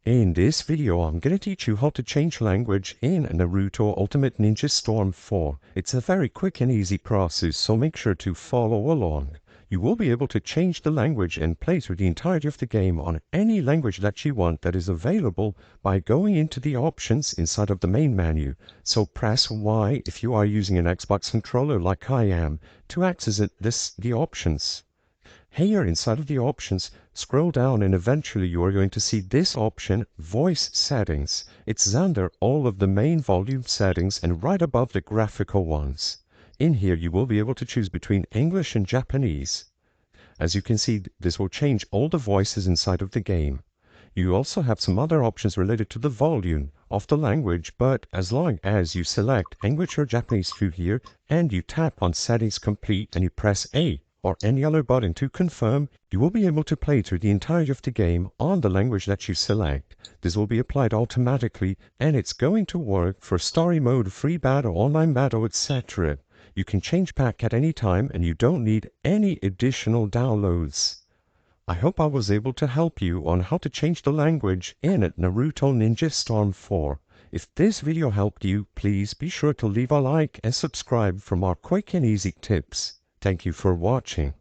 In this video, I'm going to teach you how to change language in Naruto Ultimate Ninja Storm 4. It's a very quick and easy process, so make sure to follow along. You will be able to change the language and play through the entirety of the game on any language that you want that is available by going into the options inside of the main menu. So press Y if you are using an Xbox controller like I am to access the options. Here inside of the options, scroll down and eventually you are going to see this option, Voice Settings. It's under all of the main volume settings and right above the graphical ones. In here you will be able to choose between English and Japanese. As you can see, this will change all the voices inside of the game. You also have some other options related to the volume of the language, but as long as you select English or Japanese through here and you tap on Settings Complete and you press A or any other button to confirm, you will be able to play through the entirety of the game on the language that you select. This will be applied automatically and it's going to work for story mode, free battle, online battle, etc. You can change back at any time and you don't need any additional downloads. I hope I was able to help you on how to change the language in Naruto Ninja Storm 4. If this video helped you, please be sure to leave a like and subscribe for more quick and easy tips. Thank you for watching.